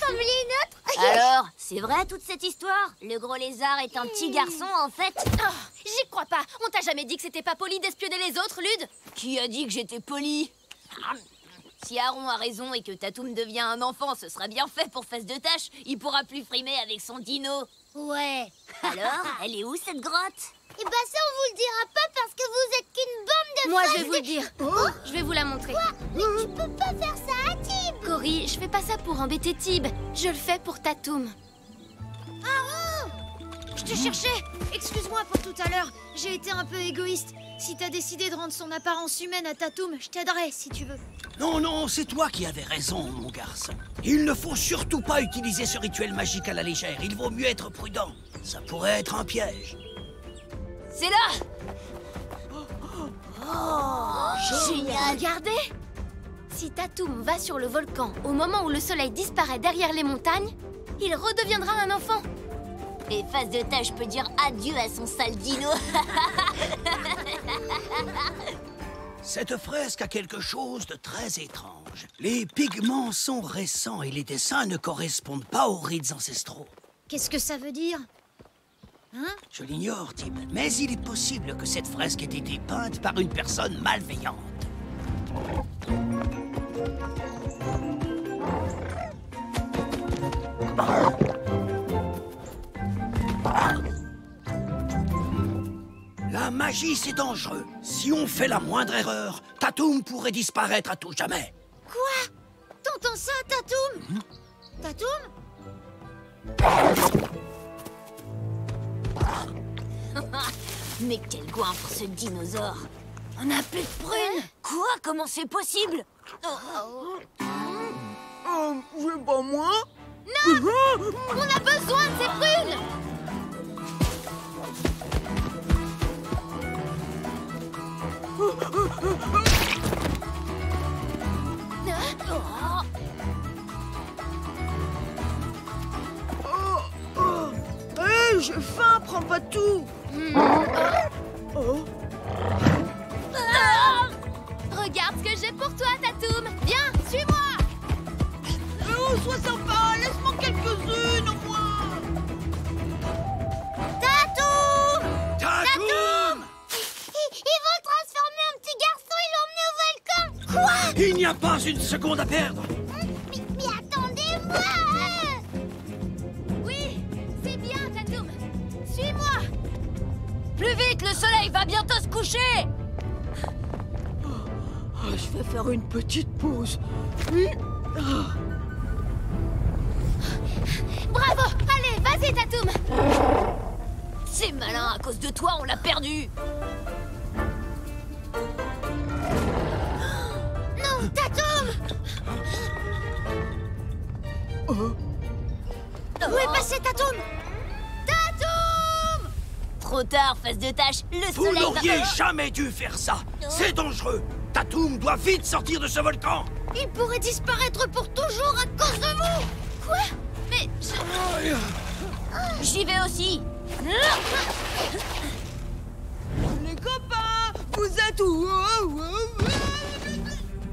comme les nôtres. Alors, c'est vrai toute cette histoire? Le gros lézard est un petit garçon, en fait? Oh, j'y crois pas. On t'a jamais dit que c'était pas poli d'espionner les autres, Lude? Qui a dit que j'étais poli? Si Aron a raison et que Tatoum devient un enfant, ce sera bien fait pour Face de Tâche. Il pourra plus frimer avec son dino. Ouais. Alors, elle est où cette grotte? Et bah ça, on vous le dira pas parce que vous êtes qu'une bande de Moi, face je vais vous le dire. Je vais vous la montrer. Quoi? Mais tu peux pas faire ça à Tib. Cory, je fais pas ça pour embêter Tib. Je le fais pour Tatoum. Je te cherchais. Excuse-moi pour tout à l'heure. J'ai été un peu égoïste. Si t'as décidé de rendre son apparence humaine à Tatoum, je t'aiderai si tu veux. Non, non, c'est toi qui avais raison, mon garçon. Il ne faut surtout pas utiliser ce rituel magique à la légère. Il vaut mieux être prudent. Ça pourrait être un piège. C'est là! Génial! Regardez! Si Tatoum va sur le volcan au moment où le soleil disparaît derrière les montagnes, il redeviendra un enfant. Et Face de Tâche peut dire adieu à son sale dino. Cette fresque a quelque chose de très étrange. Les pigments sont récents et les dessins ne correspondent pas aux rites ancestraux. Qu'est-ce que ça veut dire? Je l'ignore, Tib, mais il est possible que cette fresque ait été peinte par une personne malveillante. La magie, c'est dangereux. Si on fait la moindre erreur, Tatoum pourrait disparaître à tout jamais. Quoi? T'entends ça, Tatoum? Tatoum? Mais quel goinfre ce dinosaure! On n'a plus de prunes! Quoi? Comment c'est possible? C'est pas moi. Non! On a besoin de ces prunes! Hé, j'ai faim, prends pas tout. Regarde ce que j'ai pour toi, Tatoum! Viens, suis-moi! Oh, sois sympa, laisse-moi quelques-unes au moins. Tatoum! Ils vont le transformer en petit garçon et l'emmener au volcan. Quoi? Il n'y a pas une seconde à perdre. Mais attendez-moi. Oui, c'est bien, Tatoum! Suis-moi! Plus vite, le soleil va bientôt se coucher! Je vais faire une petite pause. Bravo! Allez, vas-y, Tatoum! C'est malin, à cause de toi, on l'a perdu! Non, Tatoum! Où est passé Tatoum? Tatoum! Trop tard, Face de Tâche, le Vous soleil n'auriez va... jamais dû faire ça. C'est dangereux. Tatoum doit vite sortir de ce volcan. Il pourrait disparaître pour toujours à cause de vous! Quoi? Mais J'y vais aussi! Les copains, vous êtes où?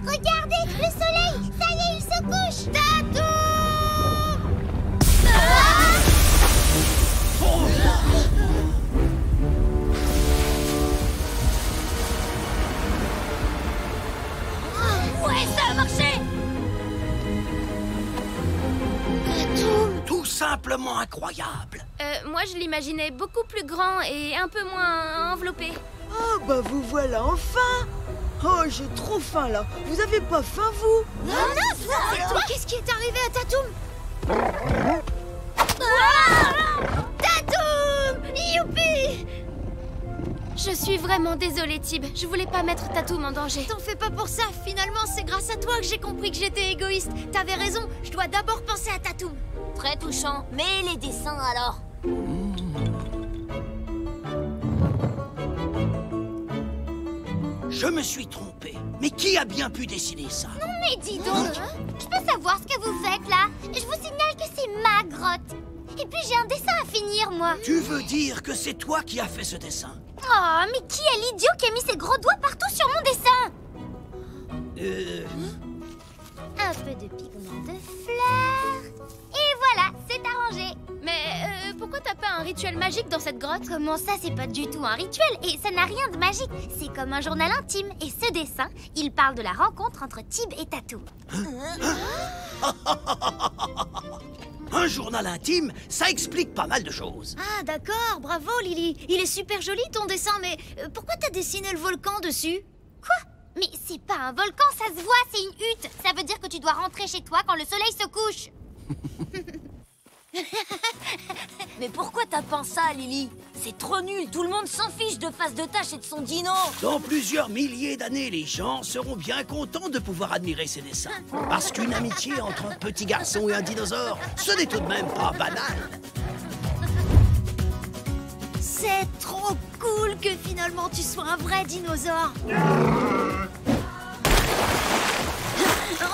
Regardez, le soleil. Ça y est, il se couche. Tatoum! Ouais, ça a marché! Tout simplement incroyable. moi, je l'imaginais beaucoup plus grand et un peu moins enveloppé. Ah bah vous voilà enfin. Oh, j'ai trop faim là. Vous avez pas faim, vous? Mais qu'est-ce qui est arrivé à Tatoum? Tatoum! Youpi! Je suis vraiment désolée, Tib. Je voulais pas mettre Tatoum en danger. T'en fais pas pour ça. Finalement, c'est grâce à toi que j'ai compris que j'étais égoïste. T'avais raison. Je dois d'abord penser à Tatoum. Très touchant. Mais les dessins, alors? Je me suis trompé. Mais qui a bien pu dessiner ça? Mais dis donc, je peux savoir ce que vous faites là? Je vous signale que c'est ma grotte. Et puis j'ai un dessin à finir, moi. Tu veux dire que c'est toi qui as fait ce dessin? Oh, mais qui est l'idiot qui a mis ses gros doigts partout sur mon dessin? Un peu de pigment de fleurs. Et voilà, c'est arrangé. Mais pourquoi t'as pas un rituel magique dans cette grotte? Comment ça, c'est pas du tout un rituel et ça n'a rien de magique. C'est comme un journal intime. Et ce dessin, il parle de la rencontre entre Tib et Tatoum. Un journal intime, ça explique pas mal de choses. Ah, d'accord. Bravo, Lily. Il est super joli, ton dessin. Mais pourquoi t'as dessiné le volcan dessus? Quoi? Mais c'est pas un volcan, ça se voit, c'est une hutte. Ça veut dire que tu dois rentrer chez toi quand le soleil se couche. Mais pourquoi t'as peint ça, Lily? C'est trop nul, tout le monde s'en fiche de Face de Tâche et de son dino. Dans plusieurs milliers d'années, les gens seront bien contents de pouvoir admirer ces dessins. Parce qu'une amitié entre un petit garçon et un dinosaure, ce n'est tout de même pas banal. C'est trop cool que finalement tu sois un vrai dinosaure.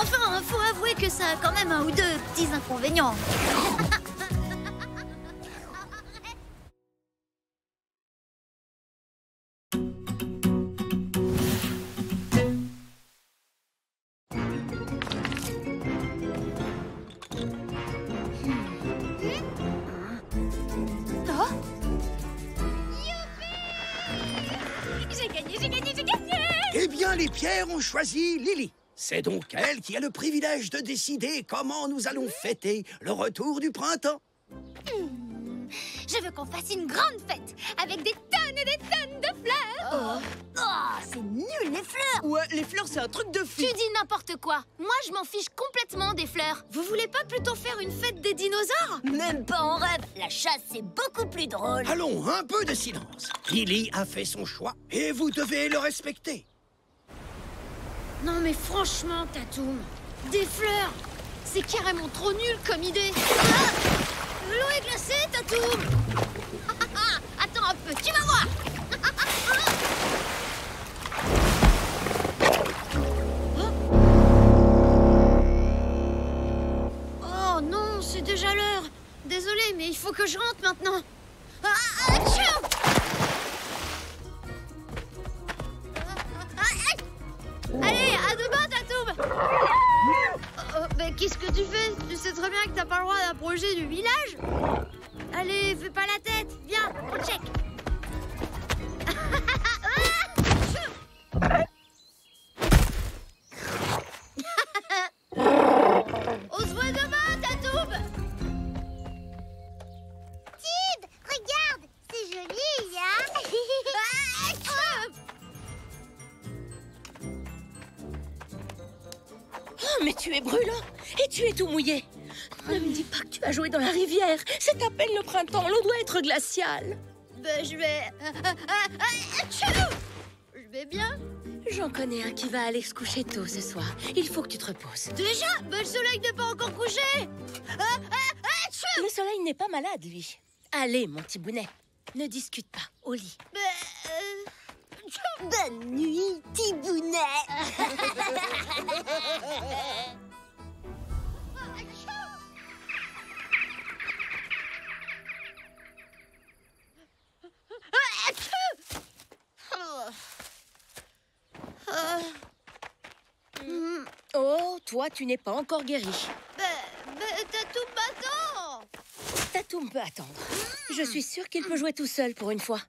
Enfin, faut avouer que ça a quand même un ou deux petits inconvénients. Eh bien, les pierres ont choisi Lily. C'est donc elle qui a le privilège de décider comment nous allons fêter le retour du printemps. Je veux qu'on fasse une grande fête avec des tonnes et des tonnes de fleurs. C'est nul, les fleurs. Ouais, les fleurs, c'est un truc de fou. Tu dis n'importe quoi. Moi, je m'en fiche complètement des fleurs. Vous voulez pas plutôt faire une fête des dinosaures? Même pas en rêve. La chasse, c'est beaucoup plus drôle. Allons, un peu de silence. Lily a fait son choix et vous devez le respecter. Non mais franchement, Tatoum, des fleurs, c'est carrément trop nul comme idée. Ah, l'eau est glacée, Tatoum. Attends un peu, tu vas voir. Oh non, c'est déjà l'heure. Désolée, mais il faut que je rentre maintenant. Allez, à demain, Tatoum. Mais qu'est-ce que tu fais? Tu sais très bien que t'as pas le droit d'approcher du village. Allez, fais pas la tête. Viens, on check. On se voit demain, Tatoum. Tib, regarde, c'est joli, hein. Oh, mais tu es brûlant et tu es tout mouillé. Ne me dis pas que tu as joué dans la rivière. C'est à peine le printemps, l'eau doit être glaciale. Ben, je vais... Je vais bien. J'en connais un qui va aller se coucher tôt ce soir. Il faut que tu te reposes. Déjà? Ben, le soleil n'est pas encore couché. Le soleil n'est pas malade, lui. Allez, mon petit bounet, ne discute pas, au lit. Bonne nuit, Tibounet. Oh, toi, tu n'es pas encore guéri. Tatoum m'attend. Tatoum peut attendre. Je suis sûre qu'il peut jouer tout seul pour une fois.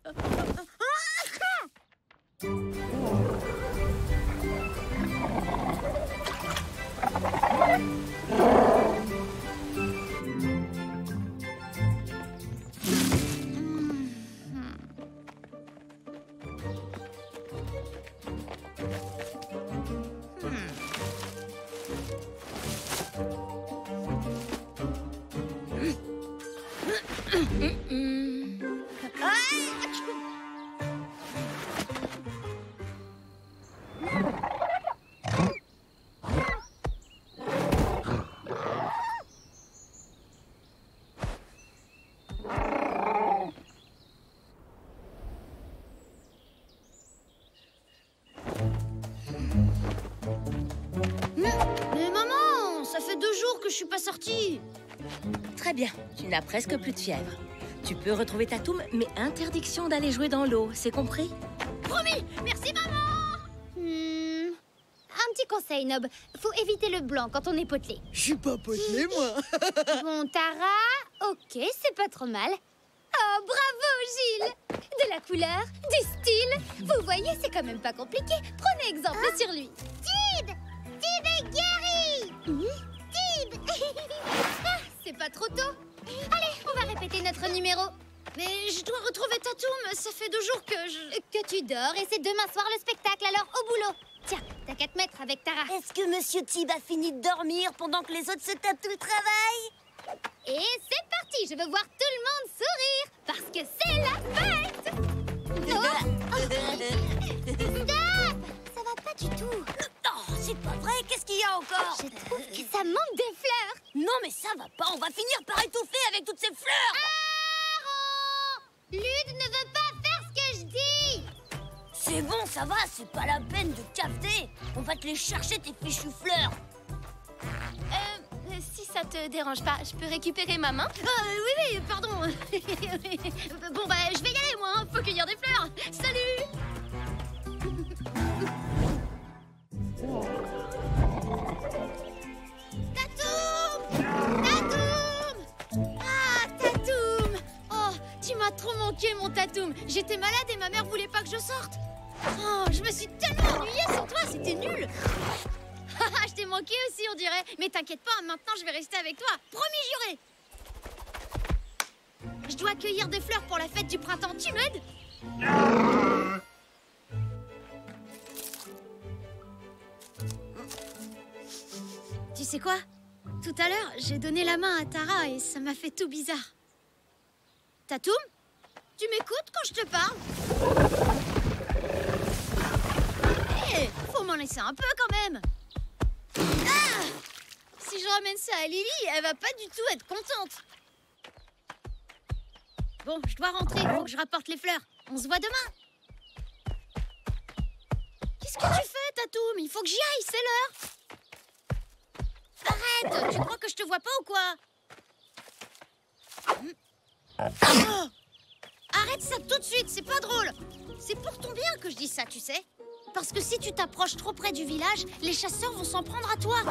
Mais maman, ça fait 2 jours que je suis pas sortie. Très bien, tu n'as presque plus de fièvre. Tu peux retrouver Tatoum, mais interdiction d'aller jouer dans l'eau, c'est compris? Promis. Merci maman. Un petit conseil, Nob. Faut éviter le blanc quand on est potelé. Je suis pas potelé, moi. Bon, Tara, ok, c'est pas trop mal. Oh, bravo, Gilles. De la couleur, du style. Vous voyez, c'est quand même pas compliqué. Prenez exemple sur lui. Tib est guéri. Tib. C'est pas trop tôt. Allez, on va répéter notre numéro. Mais je dois retrouver Tatoum. Ça fait 2 jours que tu dors et c'est demain soir le spectacle, alors au boulot. Tiens, t'as qu'à te mettre avec Tara. Est-ce que Monsieur Tib a fini de dormir pendant que les autres se tapent tout le travail? Et c'est parti, je veux voir tout le monde sourire, parce que c'est la fête. Stop! Ça va pas du tout. Oh, c'est pas vrai, qu'est-ce qu'il y a encore? Je trouve que ça manque des fleurs. Non mais ça va pas, on va finir par étouffer avec toutes ces fleurs. Lude ne veut pas faire ce que je dis. C'est bon, ça va, c'est pas la peine de cafeter. On va te les chercher, tes fichues fleurs. Si ça te dérange pas, je peux récupérer ma main? Oui, pardon. Bon, bah, je vais y aller, moi. Hein. Faut cueillir des fleurs. Salut. Tatoum! Tatoum! Ah, Tatoum! Oh, tu m'as trop manqué, mon Tatoum. J'étais malade et ma mère voulait pas que je sorte. Oh, je me suis tellement ennuyée sans toi, c'était nul. Je t'ai manqué aussi, on dirait. Mais t'inquiète pas, maintenant je vais rester avec toi. Promis juré. Je dois cueillir des fleurs pour la fête du printemps. Tu m'aides? Tu sais quoi? Tout à l'heure, j'ai donné la main à Tara et ça m'a fait tout bizarre. Tatoum? Tu m'écoutes quand je te parle? Hé, faut m'en laisser un peu quand même. Ah! Si je ramène ça à Lily, elle va pas du tout être contente. Bon, je dois rentrer, faut que je rapporte les fleurs. On se voit demain. Qu'est-ce que tu fais, Tatoum? Il faut que j'y aille, c'est l'heure. Arrête, tu crois que je te vois pas ou quoi? Oh! Arrête ça tout de suite, c'est pas drôle. C'est pour ton bien que je dis ça, tu sais. Parce que si tu t'approches trop près du village, les chasseurs vont s'en prendre à toi.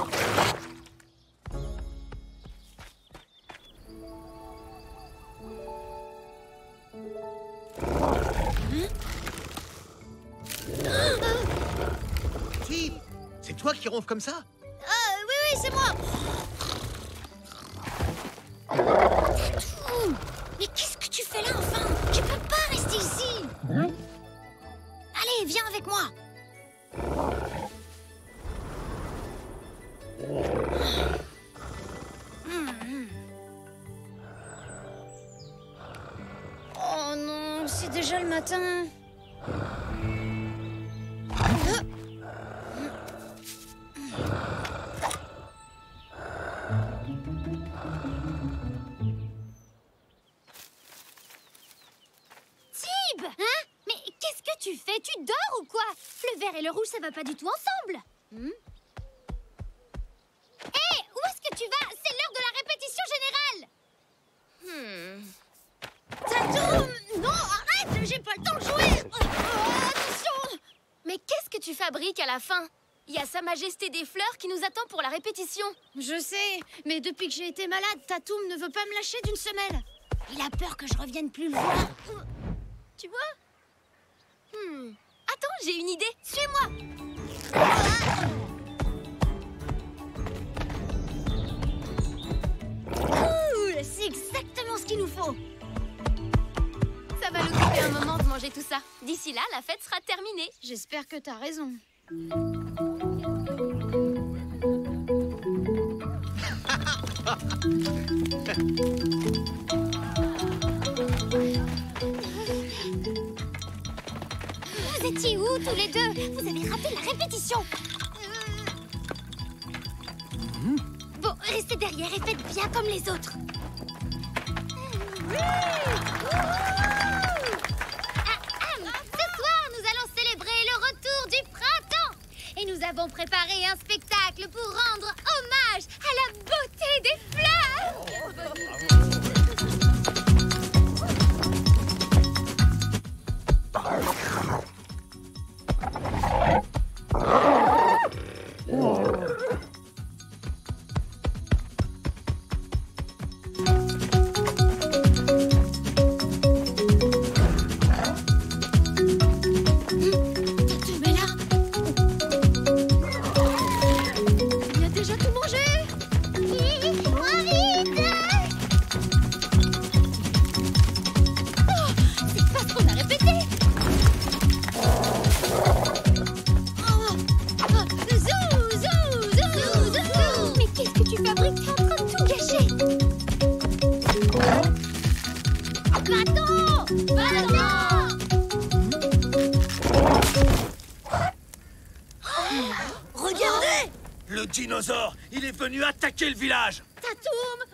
Tib, c'est toi qui ronfles comme ça? Oui, c'est moi. Mais qu'est-ce que tu fais là, enfin? Tu peux pas rester ici. Allez, viens avec moi. Oh non, c'est déjà le matin. Tib! Hein? Mais qu'est-ce que tu fais? Tu dors ou quoi? Le vert et le rouge, ça va pas du tout ensemble. Hé, où est-ce que tu vas? C'est l'heure de la répétition générale. Tatoum! Non, arrête! J'ai pas le temps de jouer. Attention! Mais qu'est-ce que tu fabriques à la fin? Il y a Sa Majesté des Fleurs qui nous attend pour la répétition. Je sais, mais depuis que j'ai été malade, Tatoum ne veut pas me lâcher d'une semelle. Il a peur que je revienne plus loin. Tu vois? Attends, j'ai une idée. Suis-moi. Cool, c'est exactement ce qu'il nous faut. Ça va nous couper un moment de manger tout ça. D'ici là, la fête sera terminée. J'espère que t'as raison. Vous étiez où tous les deux? Vous avez raté la répétition. Bon, restez derrière et faites bien comme les autres. Ce soir, nous allons célébrer le retour du printemps. Et nous avons préparé un spectacle pour rendre hommage à la beauté des fleurs. dinosaure! Il est venu attaquer le village! Tatoum!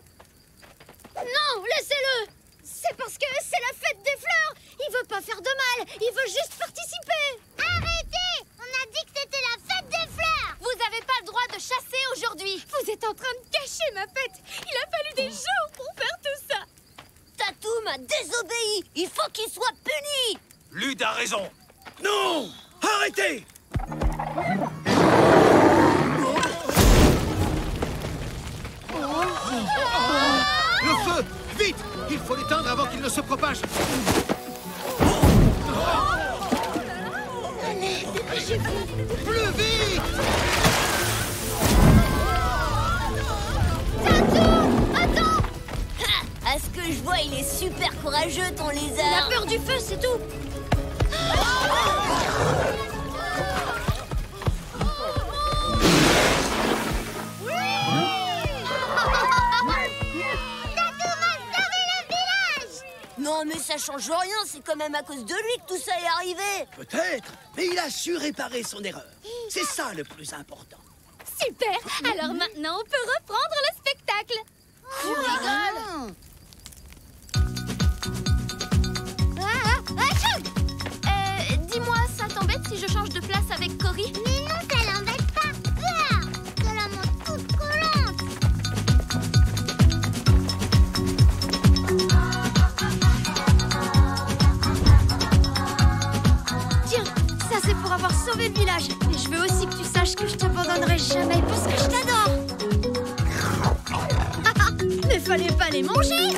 Non, laissez-le! C'est parce que c'est la fête des fleurs! Il veut pas faire de mal, il veut juste participer! Arrêtez! On a dit que c'était la fête des fleurs! Vous avez pas le droit de chasser aujourd'hui. Vous êtes en train de cacher ma fête! Il a fallu des jours pour faire tout ça! Tatoum a désobéi. Il faut qu'il soit puni. Lude a raison! Non! Arrêtez! Le feu! Vite! Il faut l'éteindre avant qu'il ne se propage. Allez, dépêchez-vous! Plus vite! Attends. À ce que je vois, il est super courageux, ton Il a lézard. peur du feu, c'est tout! Non, mais ça change rien. C'est quand même à cause de lui que tout ça est arrivé. Peut-être, mais il a su réparer son erreur. C'est ça le plus important. Super. Alors maintenant, on peut reprendre le spectacle. Tu rigoles. Dis-moi, ça t'embête si je change de place avec Cory? Mais non, ça l'embête pas! Ah, ça la montre toute collante! Tiens, ça c'est pour avoir sauvé le village. Et je veux aussi que tu saches que je t'abandonnerai jamais parce que je t'adore. Mais fallait pas les manger!